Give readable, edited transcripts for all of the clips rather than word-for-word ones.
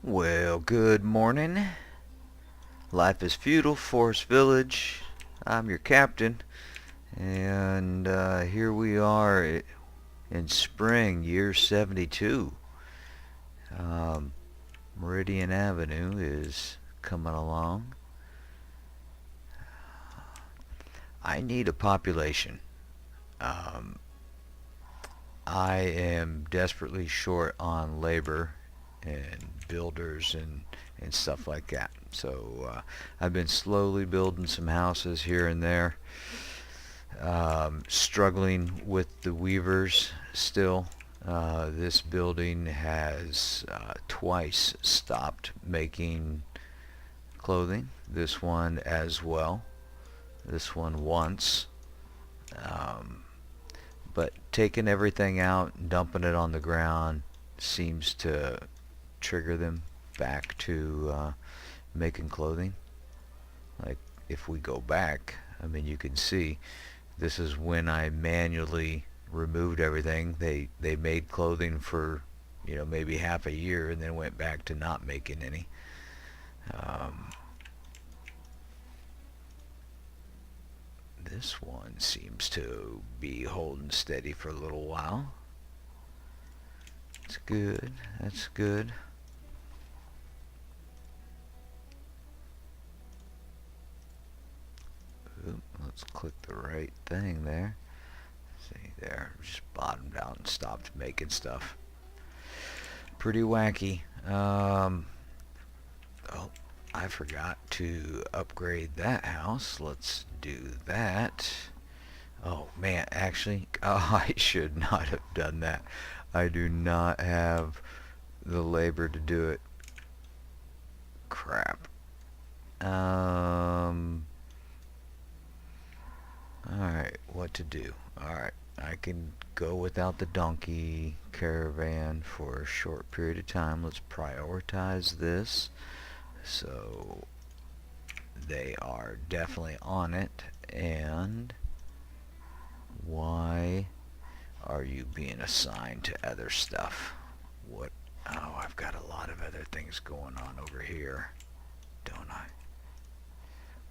Well, good morning. Life is Feudal Forest Village. I'm your captain, and here we are in spring, year 72. Um, Meridian Avenue is coming along. I need a population. Um, I am desperately short on labor and builders and stuff like that. So I've been slowly building some houses here and there. Struggling with the weavers still. This building has twice stopped making clothing. This one as well. This one once. Um, but taking everything out and dumping it on the ground seems to trigger them back to making clothing. Like if we go back, I mean, you can see this is when I manually removed everything. They made clothing for maybe half a year and then went back to not making any. Um, this one seems to be holding steady for a little while. That's good. That's good. Oop, let's click the right thing there. See there, just bottomed out and stopped making stuff. Pretty wacky. Oh, I forgot to upgrade that house. Let's do that. Oh man, actually, I should not have done that. I do not have the labor to do it. Crap. Alright, what to do? Alright, I can go without the donkey caravan for a short period of time. Let's prioritize this. So they are definitely on it. And why are you being assigned to other stuff? What? Oh, I've got a lot of other things going on over here, don't I?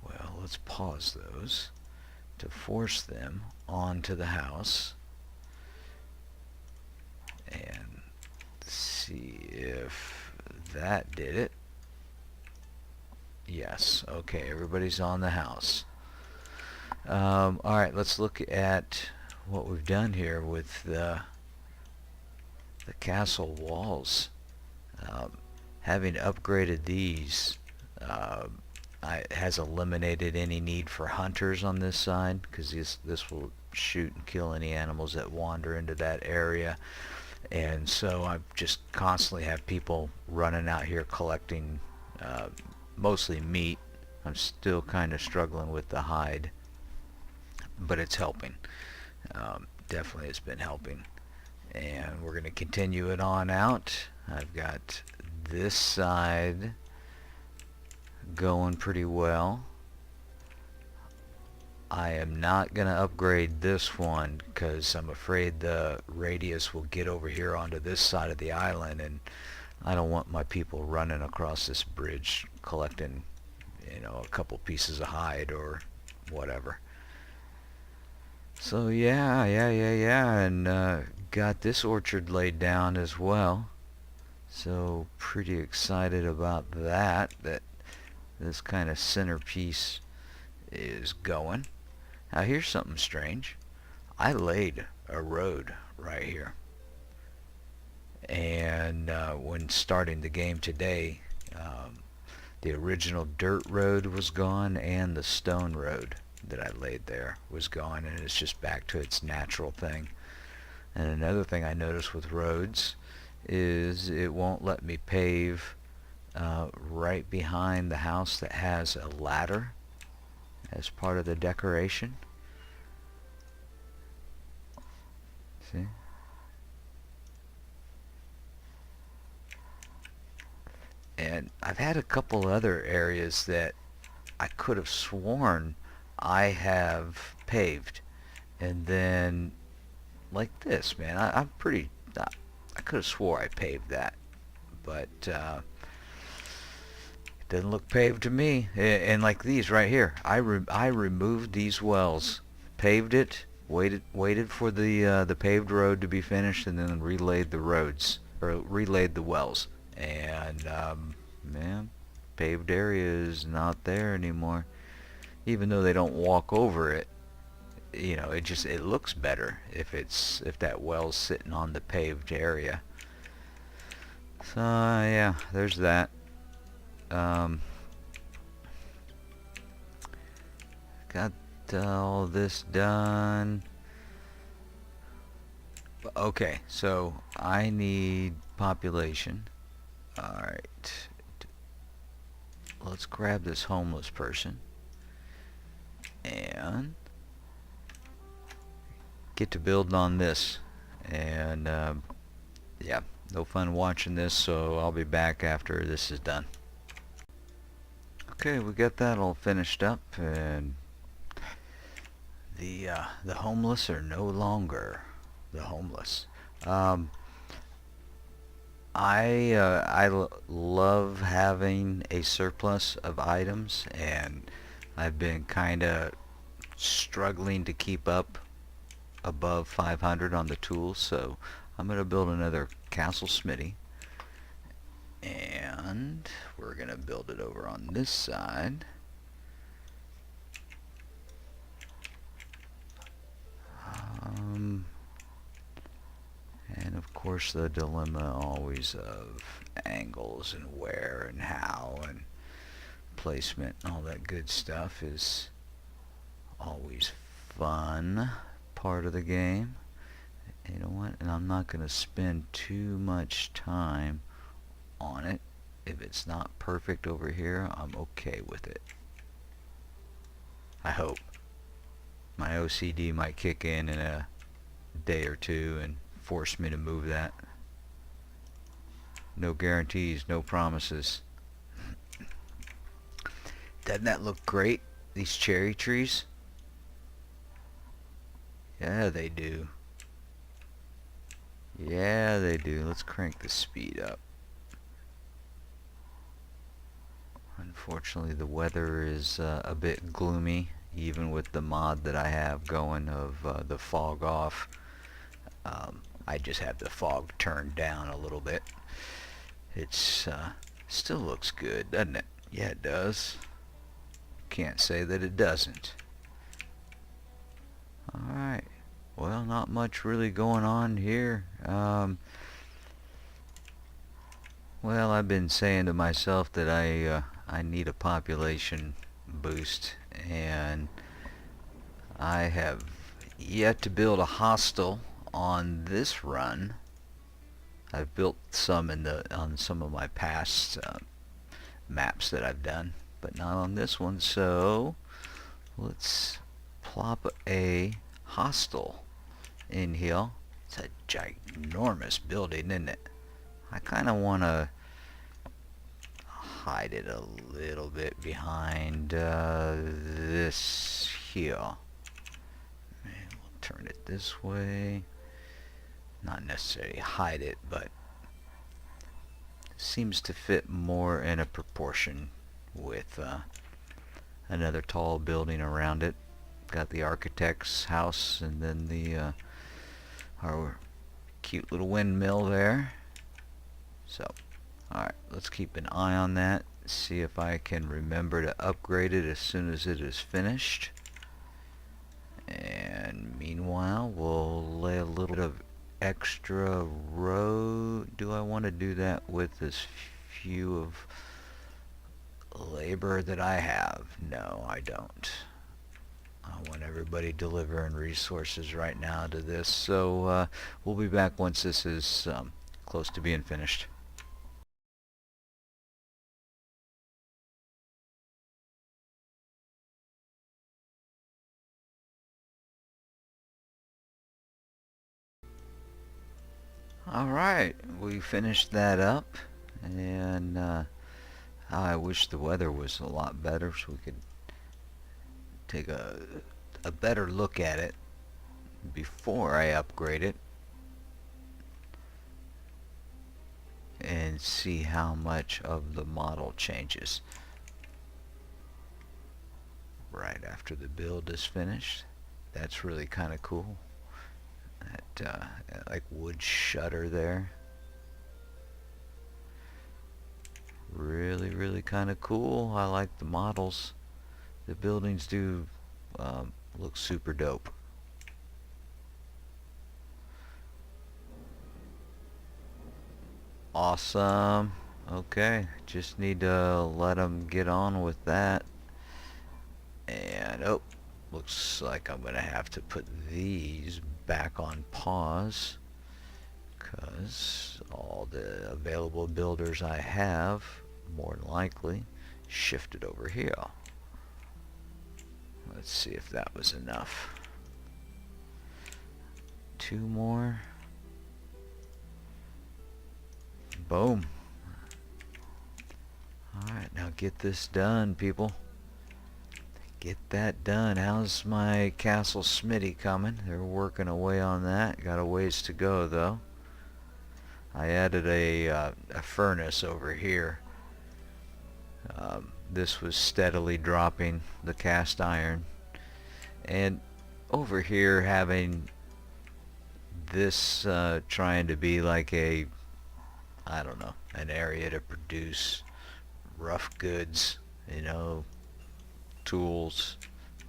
Well, let's pause those to force them onto the house and see if that did it. Yes, okay, everybody's on the house. Alright, let's look at what we've done here with the castle walls. Having upgraded these has eliminated any need for hunters on this side, because this will shoot and kill any animals that wander into that area. And so I just constantly have people running out here collecting mostly meat. I'm still kind of struggling with the hide, but it's helping. Definitely it's been helping, and we're going to continue it on out. I've got this side going pretty well. I am not going to upgrade this one because I'm afraid the radius will get over here onto this side of the island, and I don't want my people running across this bridge collecting a couple pieces of hide or whatever. So yeah, and got this orchard laid down as well. So pretty excited about that this kind of centerpiece is going. Now here's something strange. I laid a road right here. And when starting the game today, the original dirt road was gone and the stone road that I laid there was gone, and it's just back to its natural thing. And another thing I noticed with roads is it won't let me pave right behind the house that has a ladder as part of the decoration. See? And I've had a couple other areas that I could have sworn I have paved, and then like this, man, I'm pretty I could have swore I paved that, but Doesn't look paved to me. And like these right here, I removed these wells, paved it, waited for the paved road to be finished, and then relayed the roads or relayed the wells. And man, paved area is not there anymore. Even though they don't walk over it, you know, it looks better if that well's sitting on the paved area. So yeah, there's that. Um, got all this done. Okay, so I need population. Alright, let's grab this homeless person and get to building on this. And yeah, no fun watching this, so I'll be back after this is done. Okay, we got that all finished up, and the homeless are no longer the homeless. Um, I love having a surplus of items, and I've been kind of struggling to keep up above 500 on the tools, so I'm going to build another castle smithy, and we're going to build it over on this side. And of course the dilemma always of angles and where and how and placement and all that good stuff is always fun part of the game. You know what? And I'm not going to spend too much time on it. If it's not perfect over here, I'm okay with it. I hope. My OCD might kick in a day or two and force me to move that. No guarantees, no promises. Doesn't that look great? These cherry trees? Yeah, they do. Yeah, they do. Let's crank the speed up. Unfortunately, the weather is a bit gloomy, even with the mod that I have going of the fog off. I just have the fog turned down a little bit. It's still looks good, doesn't it? Yeah, it does. Can't say that it doesn't. Alright. Well, not much really going on here. Well, I've been saying to myself that I need a population boost, and I have yet to build a hostel on this run. I've built some on some of my past maps that I've done, but not on this one. So let's plop a hostel in here. It's a ginormous building, isn't it? I kind of want to hide it a little bit behind this here. And we'll turn it this way. Not necessarily hide it, but seems to fit more in a proportion with another tall building around it. Got the architect's house, and then the our cute little windmill there. So, alright, let's keep an eye on that. See if I can remember to upgrade it as soon as it is finished. And meanwhile, we'll lay a little bit of extra road. Do I want to do that with this few of labor that I have? No, I don't. I want everybody delivering resources right now to this. So we'll be back once this is close to being finished. Alright, we finished that up, and I wish the weather was a lot better so we could take a better look at it before I upgrade it and and see how much of the model changes right after the build is finished. That's really kind of cool. That like wood shutter there. Really kind of cool. I like the models. The buildings do look super dope. Awesome. Okay, just need to let them get on with that. And oh, looks like I'm gonna have to put these back on pause because all the available builders I have more than likely shifted over here. Let's see if that was enough. 2 more. Boom. Alright, now get this done, people. Get that done. How's my Castle Smitty coming? They're working away on that. Got a ways to go, though. I added a furnace over here. This was steadily dropping the cast iron. And over here having this trying to be like a, I don't know, an area to produce rough goods, you know, tools,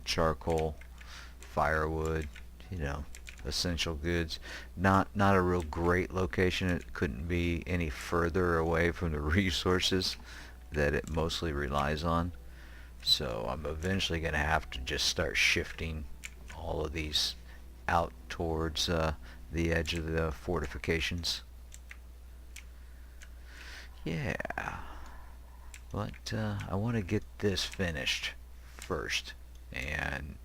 charcoal, firewood, you know, essential goods. Not a real great location. It couldn't be any further away from the resources that it mostly relies on. So I'm eventually going to have to just start shifting all of these out towards the edge of the fortifications. Yeah. But I want to get this finished first and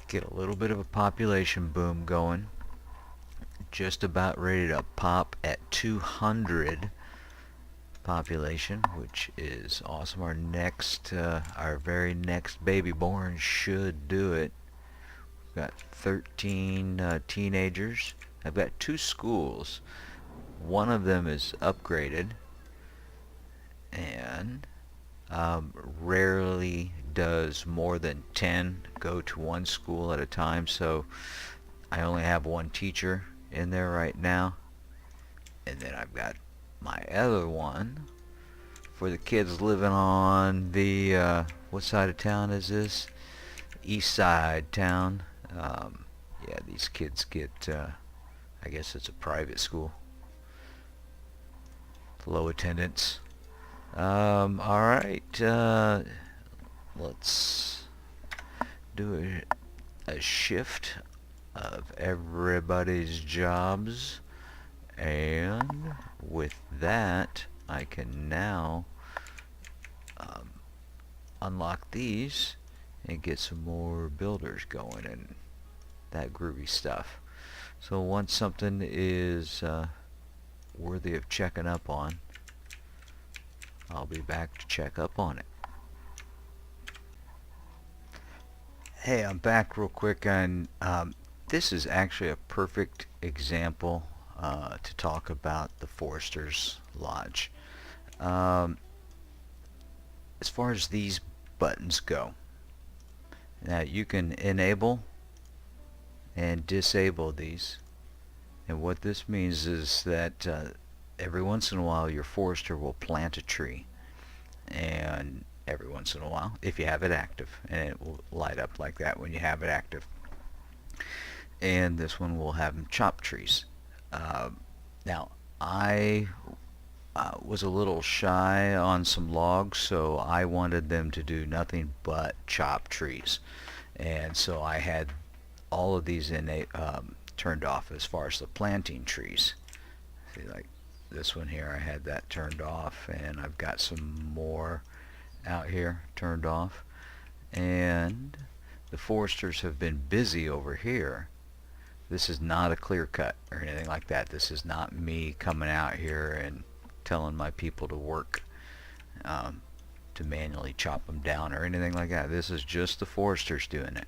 get a little bit of a population boom going. Just about ready to pop at 200 population, which is awesome. Our very next baby born should do it. We've got 13 teenagers. I've got 2 schools. One of them is upgraded, and rarely does more than 10 go to one school at a time, so I only have 1 teacher in there right now. And then I've got my other one for the kids living on the what side of town is this? East side town. Yeah, these kids get I guess it's a private school. Low attendance. Alright, let's do a shift of everybody's jobs, and with that I can now unlock these and get some more builders going and that groovy stuff. So once something is worthy of checking up on, I'll be back to check up on it. Hey, I'm back real quick, and this is actually a perfect example to talk about the Forester's Lodge. As far as these buttons go, now you can enable and disable these, and what this means is that every once in a while your forester will plant a tree, and every once in a while, if you have it active, and it will light up like that when you have it active. And this one will have them chop trees. Now I was a little shy on some logs, so I wanted them to do nothing but chop trees, and so I had all of these turned off as far as the planting trees. See, like this one here, I had that turned off, and I've got some more out here turned off. And the foresters have been busy over here. This is not a clear cut or anything like that. This is not me coming out here and telling my people to work to manually chop them down or anything like that. This is just the foresters doing it.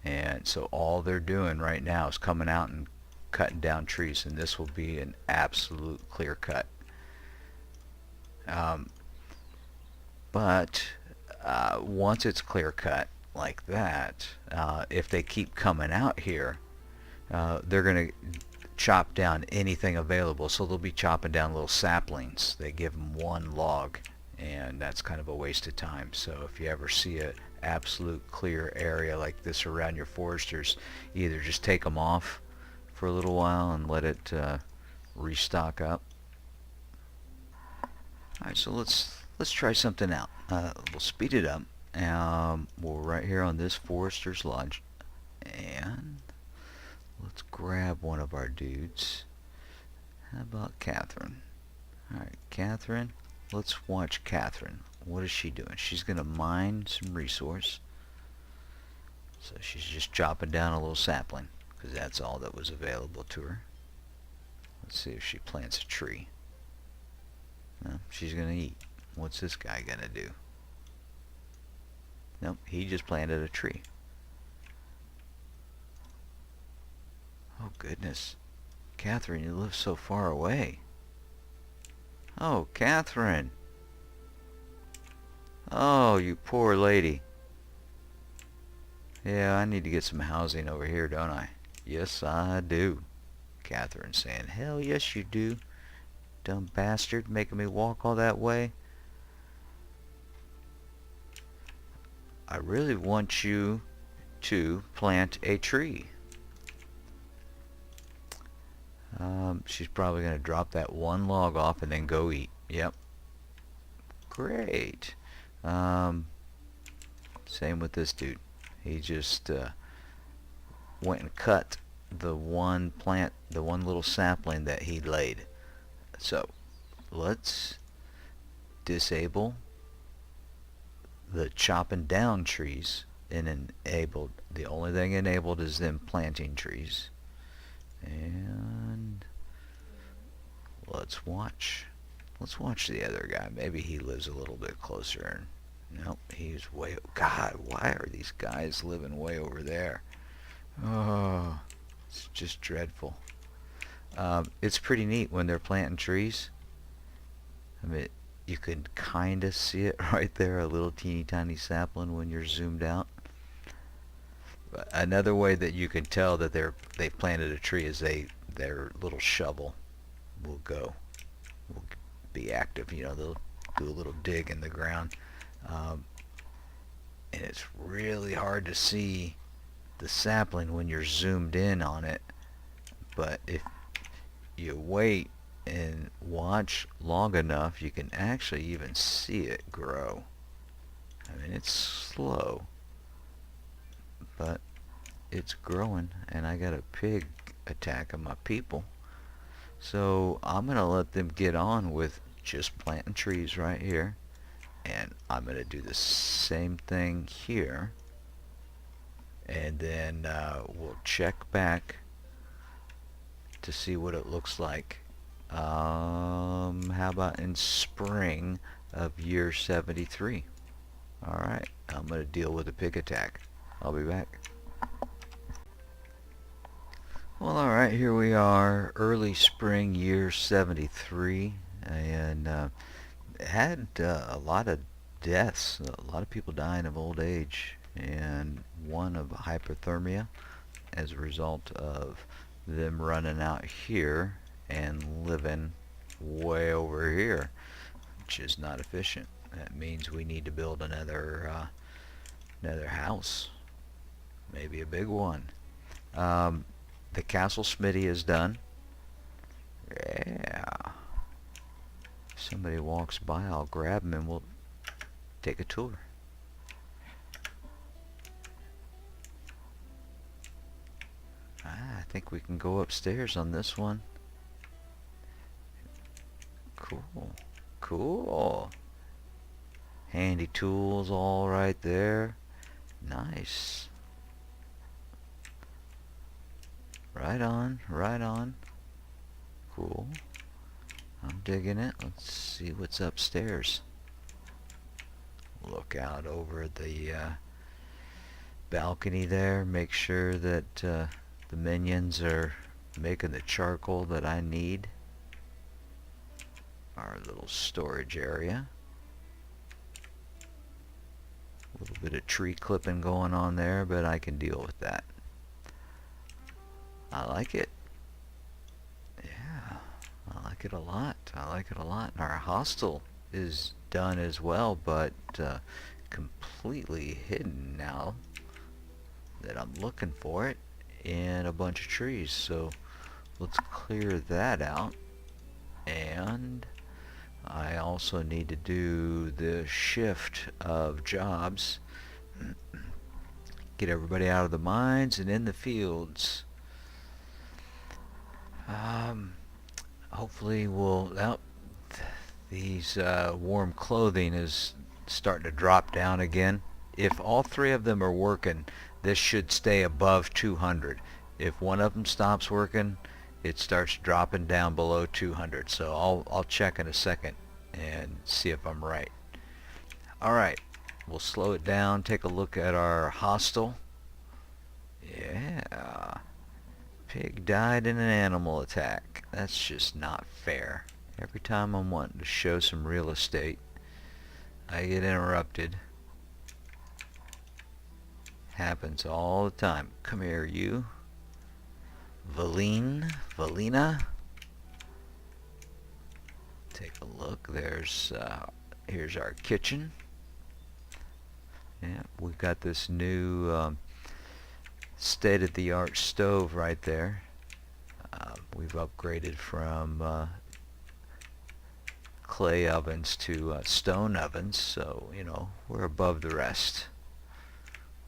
And so all they're doing right now is coming out and cutting down trees, and this will be an absolute clear cut. Um, but once it's clear cut like that, if they keep coming out here, they're going to chop down anything available. So they'll be chopping down little saplings. They give them one log, and that's kind of a waste of time. So if you ever see an absolute clear area like this around your foresters, either just take them off for a little while and let it restock up. Alright, so let's try something out. We'll speed it up. We're right here on this Forester's Lodge, and let's grab one of our dudes. How about Catherine? Alright, Catherine. Let's watch Catherine. What is she doing? She's going to mine some resource. So she's just chopping down a little sapling, because that's all that was available to her. Let's see if she plants a tree. No, she's going to eat. What's this guy going to do? Nope, he just planted a tree. Oh, goodness. Catherine, you live so far away. Oh, Catherine. Oh, you poor lady. Yeah, I need to get some housing over here, don't I? Yes, I do. Catherine saying, hell yes you do. Dumb bastard, making me walk all that way. I really want you to plant a tree. She's probably going to drop that one log off and then go eat. Yep. Great. Same with this dude. He just went and cut the one plant, the one little sapling that he laid. So let's disable the chopping down trees and enable. The only thing enabled is them planting trees. And let's watch the other guy. Maybe he lives a little bit closer. Nope, he's way... God, why are these guys living way over there? Oh, it's just dreadful. It's pretty neat when they're planting trees. I mean, you can kind of see it right there, a little teeny tiny sapling when you're zoomed out. But another way that you can tell that they've planted a tree is their little shovel will be active. You know, they'll do a little dig in the ground. And it's really hard to see the sapling when you're zoomed in on it, but if you wait and watch long enough, you can actually even see it grow. I mean, it's slow, but it's growing, and I got a pig attacking my people, so I'm gonna let them get on with just planting trees right here. And I'm going to do the same thing here, and then we'll check back to see what it looks like. How about in spring of year 73? Alright, I'm going to deal with a pig attack. I'll be back. Well, alright, here we are, early spring year 73, and had a lot of deaths, a lot of people dying of old age, and one of hypothermia as a result of them running out here and living way over here, which is not efficient. That means we need to build another house, maybe a big one. The castle smithy is done. Yeah. If somebody walks by, I'll grab them and we'll take a tour. I think we can go upstairs on this one. Cool. Cool. Handy tools all right there. Nice. Right on, right on. Cool. I'm digging it. Let's see what's upstairs. Look out over the balcony there. Make sure that the minions are making the charcoal that I need. our little storage area. A little bit of tree clipping going on there, but I can deal with that. I like it. Yeah, I like it a lot. I like it a lot. And our hostel is done as well, but completely hidden now that I'm looking for it in a bunch of trees. So let's clear that out. And I also need to do the shift of jobs. Get everybody out of the mines and in the fields. Hopefully these warm clothing is starting to drop down again. If all three of them are working, this should stay above 200. If one of them stops working, it starts dropping down below 200. So I'll check in a second and see if I'm right. Alright, we'll slow it down, take a look at our hostel. Yeah, pig died in an animal attack. That's just not fair. Every time I'm wanting to show some real estate, I get interrupted. Happens all the time. Come here, you. Valina. Take a look. Here's our kitchen. Yeah, we've got this new state-of-the-art stove right there. We've upgraded from clay ovens to stone ovens, so you know we're above the rest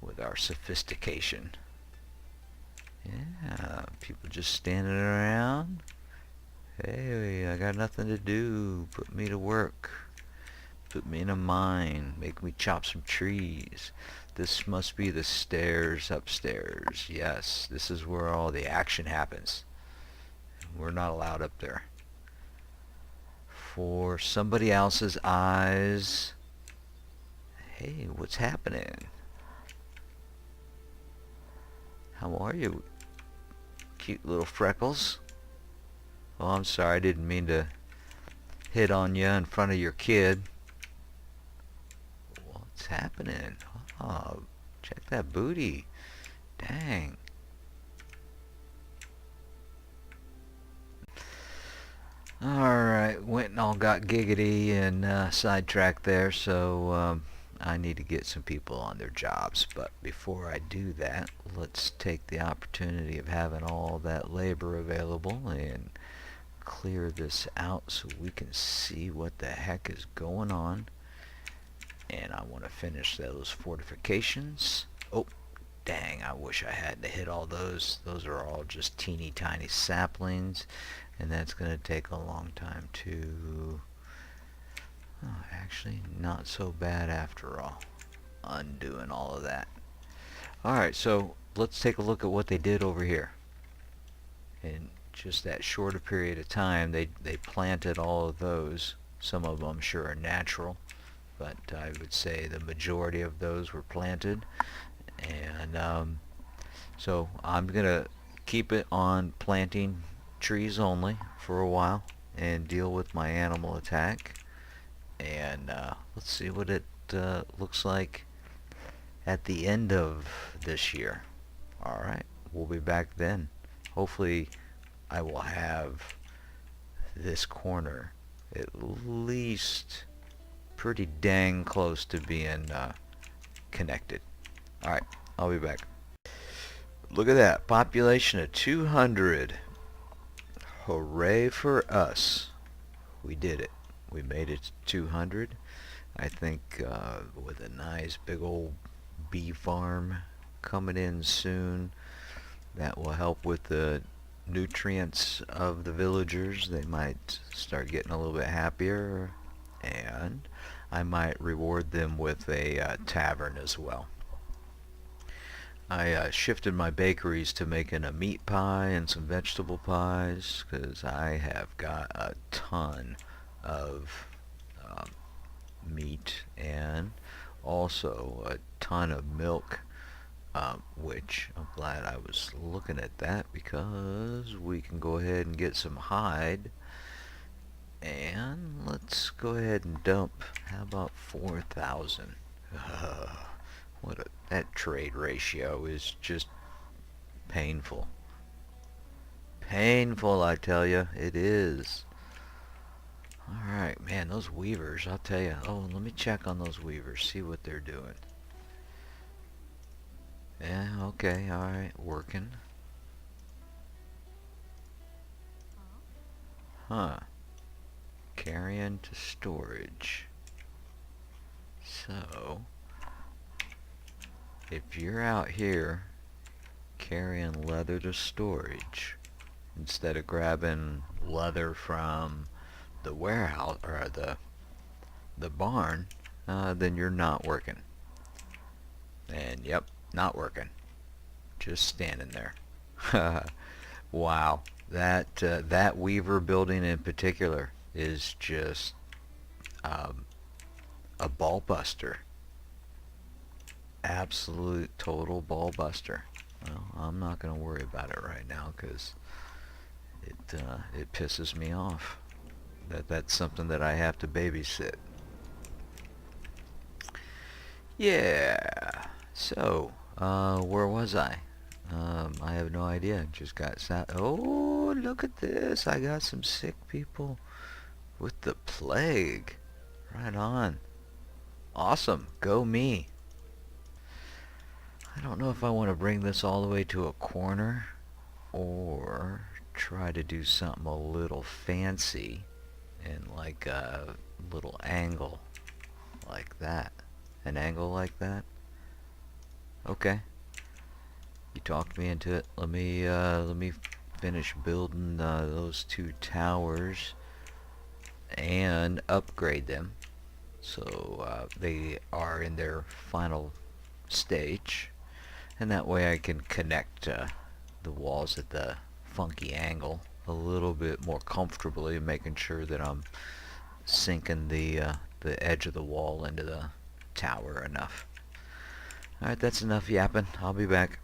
with our sophistication. Yeah, people just standing around. Hey, I got nothing to do. Put me to work. Put me in a mine. Make me chop some trees. This must be the stairs upstairs. Yes, this is where all the action happens. We're not allowed up there. For somebody else's eyes. Hey, what's happening? How are you? Cute little freckles. Oh, I'm sorry, I didn't mean to hit on you in front of your kid. What's happening? Oh, check that booty. Dang. Alright, went and all got giggity and sidetracked there, so I need to get some people on their jobs. But before I do that, let's take the opportunity of having all that labor available and clear this out so we can see what the heck is going on. And I want to finish those fortifications. Oh, dang, I wish I hadn't hit all those. Those are all just teeny tiny saplings, and that's going to take a long time to... Oh, actually, not so bad after all. Undoing all of that. Alright, so let's take a look at what they did over here. In just that shorter period of time, they planted all of those. Some of them, I'm sure, are natural, but I would say the majority of those were planted. And so I'm gonna keep it on planting trees only for a while and deal with my animal attack. And let's see what it looks like at the end of this year. Alright, we'll be back then. Hopefully I will have this corner at least pretty dang close to being connected. Alright, I'll be back. Look at that, population of 200. Hooray for us. We did it. We made it to 200. I think with a nice big old bee farm coming in soon, that will help with the nutrients of the villagers. They might start getting a little bit happier, and I might reward them with a tavern as well. I shifted my bakeries to making a meat pie and some vegetable pies because I have got a ton of meat and also a ton of milk, which I'm glad I was looking at that because we can go ahead and get some hide and let's go ahead and dump. How about 4,000? That trade ratio is just painful. Painful, I tell you. It is. Alright, man, those weavers, I'll tell you. Oh, let me check on those weavers, see what they're doing. Yeah, okay, alright, working. Huh. Carrying to storage. So, if you're out here carrying leather to storage, instead of grabbing leather from the warehouse or the barn, then you're not working. And yep, not working. Just standing there. Wow, that Weaver building in particular is just a ball buster. Absolute total ball buster. Well, I'm not going to worry about it right now because it pisses me off. That's something that I have to babysit. Yeah. So, where was I? I have no idea. Just got sat. Oh, look at this. I got some sick people with the plague. Right on. Awesome. Go me. I don't know if I want to bring this all the way to a corner or try to do something a little fancy and like a little angle like that. An angle like that. Okay. You talked me into it. Let me finish building those two towers and upgrade them so they are in their final stage, and that way I can connect the walls at the funky angle a little bit more comfortably, making sure that I'm sinking the edge of the wall into the tower enough. Alright, that's enough yapping. I'll be back.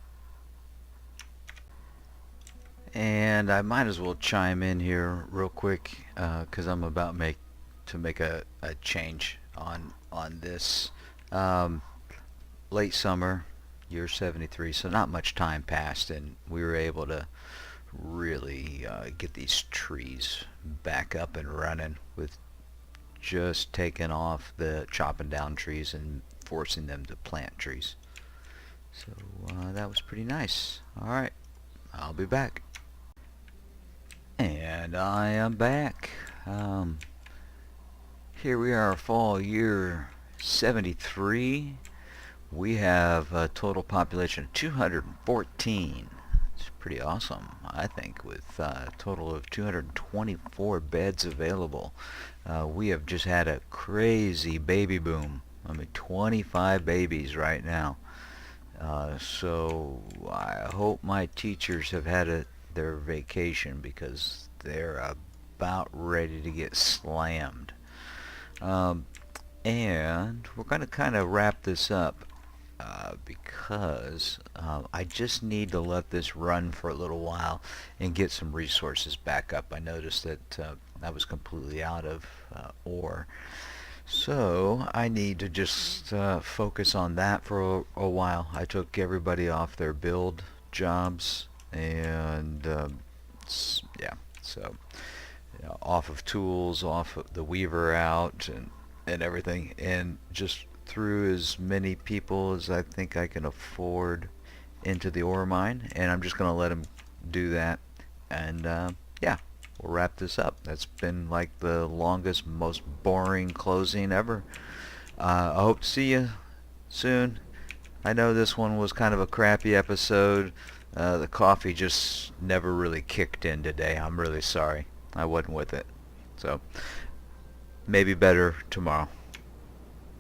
And I might as well chime in here real quick because I'm about to make a change on this. Late summer, year 73, so not much time passed, and we were able to really get these trees back up and running with just taking off the chopping down trees and forcing them to plant trees. So that was pretty nice. Alright, I'll be back. And I am back. Here we are, fall year 73. We have a total population of 214. It's pretty awesome, I think, with a total of 224 beds available. We have just had a crazy baby boom. I mean, 25 babies right now. So I hope my teachers have had their vacation because they're about ready to get slammed. And we're going to kind of wrap this up because I just need to let this run for a little while and get some resources back up. I noticed that I was completely out of ore. So I need to just focus on that for a while. I took everybody off their build jobs and yeah, so off of tools, off of the weaver out and everything, and just threw as many people as I think I can afford into the ore mine, and I'm just gonna let them do that, and yeah, we'll wrap this up. That's been like the longest, most boring closing ever. I hope to see you soon. I know this one was kind of a crappy episode. The coffee just never really kicked in today. I'm really sorry. I wasn't with it. So, maybe better tomorrow.